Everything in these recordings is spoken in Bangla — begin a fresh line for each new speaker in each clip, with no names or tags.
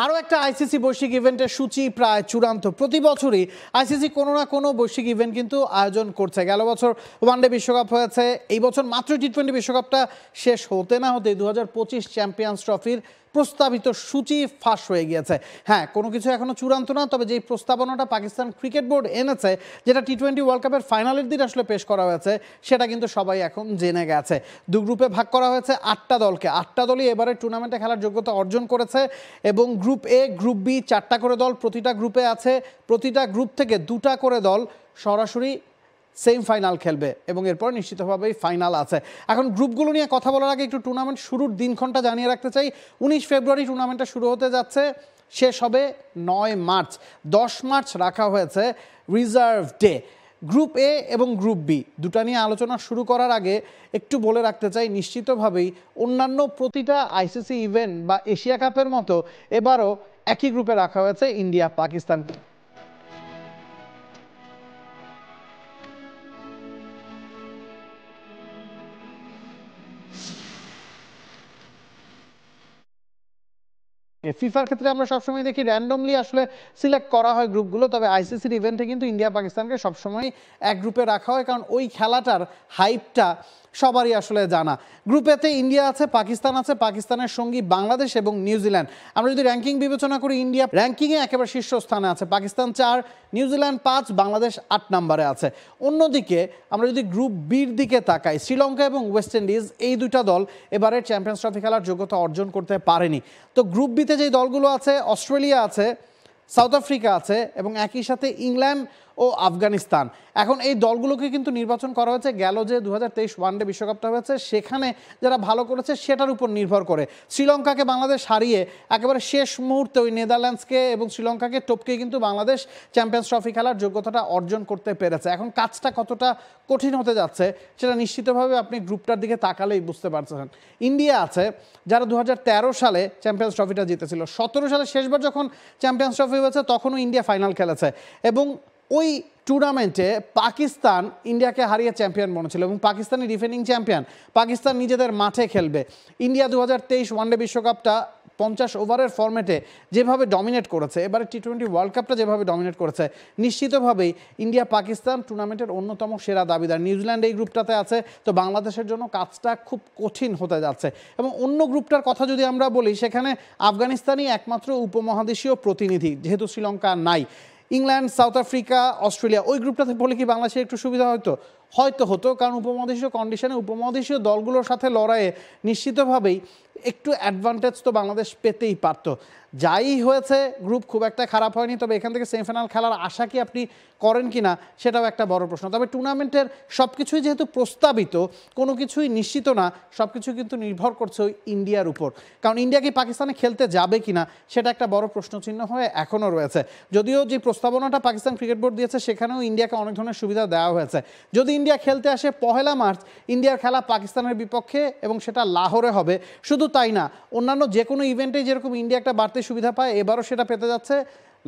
আরও একটা আইসিসি বৈশ্বিক ইভেন্টের সূচি প্রায় চূড়ান্ত। প্রতি বছরই আইসিসি কোনো না কোনো বৈশ্বিক ইভেন্ট কিন্তু আয়োজন করছে। গেল বছর ওয়ানডে বিশ্বকাপ হয়েছে, এই বছর মাত্র টি-20 বিশ্বকাপটা শেষ হতে না হতে 2025 চ্যাম্পিয়ন্স ট্রফির প্রস্তাবিত সূচি ফাঁস হয়ে গিয়েছে। হ্যাঁ, কোনো কিছু এখনও চূড়ান্ত না, তবে যেই প্রস্তাবনাটা পাকিস্তান ক্রিকেট বোর্ড এনেছে, যেটা টি-20 ওয়ার্ল্ড কাপের ফাইনালের দিন আসলে পেশ করা হয়েছে, সেটা কিন্তু সবাই এখন জেনে গেছে। দু গ্রুপে ভাগ করা হয়েছে 8টা দলকে। 8টা দলই এবারে টুর্নামেন্টে খেলার যোগ্যতা অর্জন করেছে এবং গ্রুপ এ, গ্রুপ বি 4টা করে দল প্রতিটা গ্রুপে আছে। প্রতিটা গ্রুপ থেকে 2টা করে দল সরাসরি সেমিফাইনাল খেলবে এবং এরপর নিশ্চিতভাবেই ফাইনাল আছে। এখন গ্রুপগুলো নিয়ে কথা বলার আগে একটু টুর্নামেন্ট শুরুর দিনক্ষণটা জানিয়ে রাখতে চাই। 19 ফেব্রুয়ারি টুর্নামেন্টটা শুরু হতে যাচ্ছে, শেষ হবে 9 মার্চ। 10 মার্চ রাখা হয়েছে রিজার্ভ ডে। গ্রুপ এ এবং গ্রুপ বি দুটা নিয়ে আলোচনা শুরু করার আগে একটু বলে রাখতে চাই, নিশ্চিতভাবেই অন্যান্য প্রতিটা আইসিসি ইভেন্ট বা এশিয়া কাপের মতো এবারও একই গ্রুপে রাখা হয়েছে ইন্ডিয়া পাকিস্তান। ফিফার ক্ষেত্রে আমরা সবসময় দেখি র্যান্ডমলি আসলে সিলেক্ট করা হয় গ্রুপগুলো, তবে আইসিসির ইভেন্টে কিন্তু ইন্ডিয়া পাকিস্তানকে সবসময় এক গ্রুপে রাখা হয়, কারণ ওই খেলাটার হাইপটা সবারই আসলে জানা। গ্রুপ এতে ইন্ডিয়া আছে, পাকিস্তান আছে, পাকিস্তানের সঙ্গী বাংলাদেশ এবং নিউজিল্যান্ড। আমরা যদি র্যাঙ্কিং বিবেচনা করি, ইন্ডিয়া র্যাঙ্কিংয়ে একেবারে শীর্ষস্থানে আছে, পাকিস্তান 4, নিউজিল্যান্ড 5, বাংলাদেশ 8 নম্বরে আছে। অন্যদিকে আমরা যদি গ্রুপ বির দিকে তাকাই, শ্রীলঙ্কা এবং ওয়েস্ট ইন্ডিজ এই দুটা দল এবারের চ্যাম্পিয়ন্স ট্রফি খেলার যোগ্যতা অর্জন করতে পারেনি। তো গ্রুপ বিতে যেই দলগুলো আছে, অস্ট্রেলিয়া আছে, সাউথ আফ্রিকা আছে এবং একই সাথে ইংল্যান্ড ও আফগানিস্তান। এখন এই দলগুলোকে কিন্তু নির্বাচন করা হয়েছে গেল যে 2023 ওয়ানডে বিশ্বকাপটা হয়েছে সেখানে যারা ভালো করেছে সেটার উপর নির্ভর করে। শ্রীলঙ্কাকে বাংলাদেশ হারিয়ে একেবারে শেষ মুহূর্তে ওই নেদারল্যান্ডসকে এবং শ্রীলঙ্কাকে টপকে কিন্তু বাংলাদেশ চ্যাম্পিয়ন্স ট্রফি খেলার যোগ্যতাটা অর্জন করতে পেরেছে। এখন কাজটা কতটা কঠিন হতে যাচ্ছে সেটা নিশ্চিতভাবে আপনি গ্রুপটার দিকে তাকালেই বুঝতে পারছেন। ইন্ডিয়া আছে যারা 2013 সালে চ্যাম্পিয়ন্স ট্রফিটা জিতেছিল। 17 সালে শেষবার যখন চ্যাম্পিয়ন্স ট্রফি হয়েছে তখনও ইন্ডিয়া ফাইনাল খেলেছে এবং ওই টুর্নামেন্টে পাকিস্তান ইন্ডিয়াকে হারিয়ে চ্যাম্পিয়ন বনেছিল এবং পাকিস্তানি ডিফেন্ডিং চ্যাম্পিয়ন। পাকিস্তান নিজেদের মাঠে খেলবে। ইন্ডিয়া 2023 ওয়ানডে বিশ্বকাপটা 50 ওভারের ফরম্যাটে যেভাবে ডমিনেট করেছে, এবারে টি-20 ওয়ার্ল্ড কাপটা যেভাবে ডমিনেট করেছে, নিশ্চিতভাবেই ইন্ডিয়া পাকিস্তান টুর্নামেন্টের অন্যতম সেরা দাবিদার। নিউজিল্যান্ড এই গ্রুপটাতে আছে, তো বাংলাদেশের জন্য কাজটা খুব কঠিন হতে যাচ্ছে। এবং অন্য গ্রুপটার কথা যদি আমরা বলি, সেখানে আফগানিস্তানই একমাত্র উপমহাদেশীয় প্রতিনিধি, যেহেতু শ্রীলঙ্কা নাই। ইংল্যান্ড, সাউথ আফ্রিকা, অস্ট্রেলিয়া ওই গ্রুপটাতে বলে কি বাংলাদেশের একটু সুবিধা হয়তো হতো, কারণ উপমহাদেশীয় কন্ডিশনে উপমহাদেশীয় দলগুলোর সাথে লড়াইয়ে নিশ্চিতভাবেই একটু অ্যাডভান্টেজ তো বাংলাদেশ পেতেই পারত। যাই হয়েছে, গ্রুপ খুব একটা খারাপ হয়নি, তবে এখান থেকে সেমিফাইনাল খেলার আশা কি আপনি করেন কি না সেটাও একটা বড় প্রশ্ন। তবে টুর্নামেন্টের সব কিছুই যেহেতু প্রস্তাবিত, কোনো কিছুই নিশ্চিত না, সব কিছু কিন্তু নির্ভর করছে ওই ইন্ডিয়ার উপর। কারণ ইন্ডিয়া কি পাকিস্তানে খেলতে যাবে কি না সেটা একটা বড় প্রশ্নচিহ্ন হয়ে এখনও রয়েছে। যদিও যে প্রস্তাবনাটা পাকিস্তান ক্রিকেট বোর্ড দিয়েছে সেখানেও ইন্ডিয়াকে অনেক ধরনের সুবিধা দেওয়া হয়েছে। যদি ইন্ডিয়া খেলতে আসে 1 মার্চ, ইন্ডিয়ার খেলা পাকিস্তানের বিপক্ষে এবং সেটা লাহোরে হবে। শুধু তাই না, অন্যান্য যে কোনো ইভেন্টে যেরকম ইন্ডিয়া একটা বাড়তি সুবিধা পায়, এবারও সেটা পেতে যাচ্ছে।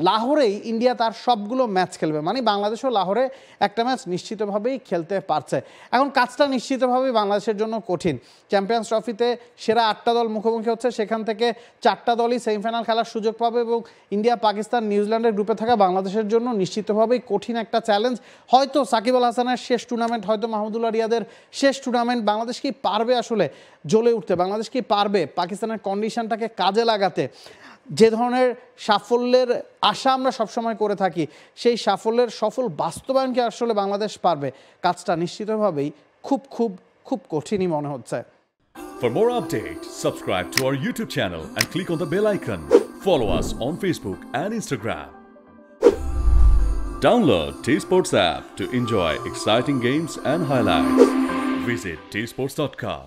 লাহোরেই ইন্ডিয়া তার সবগুলো ম্যাচ খেলবে, মানে বাংলাদেশও লাহোরে একটা ম্যাচ নিশ্চিতভাবেই খেলতে পারছে। এখন কাজটা নিশ্চিতভাবেই বাংলাদেশের জন্য কঠিন। চ্যাম্পিয়ন্স ট্রফিতে সেরা 8টা দল মুখোমুখি হচ্ছে, সেখান থেকে 4টা দলই সেমিফাইনাল খেলার সুযোগ পাবে এবং ইন্ডিয়া, পাকিস্তান, নিউজিল্যান্ডের গ্রুপে থাকা বাংলাদেশের জন্য নিশ্চিতভাবেই কঠিন একটা চ্যালেঞ্জ। হয়তো সাকিব আল হাসানের শেষ টুর্নামেন্ট, হয়তো মাহমুদুল্লাহ রিয়াদের শেষ টুর্নামেন্ট। বাংলাদেশ কি পারবে আসলে জ্বলে উঠতে? বাংলাদেশ কি পারবে পাকিস্তানের কন্ডিশনটাকে কাজে লাগাতে? যে ধরনের সাফল্যের আশা আমরা সবসময় করে থাকি, সেই সাফল্যের সফল বাস্তবায়ন কি আসলে বাংলাদেশ পারবে? কাজটা নিশ্চিতভাবেই খুব খুব খুব কঠিনই মনে হচ্ছে।
For more updates, subscribe to our YouTube channel and click on the bell icon. Follow us on Facebook and Instagram. Download T-Sports app to enjoy exciting games and highlights. Visit tsports.com.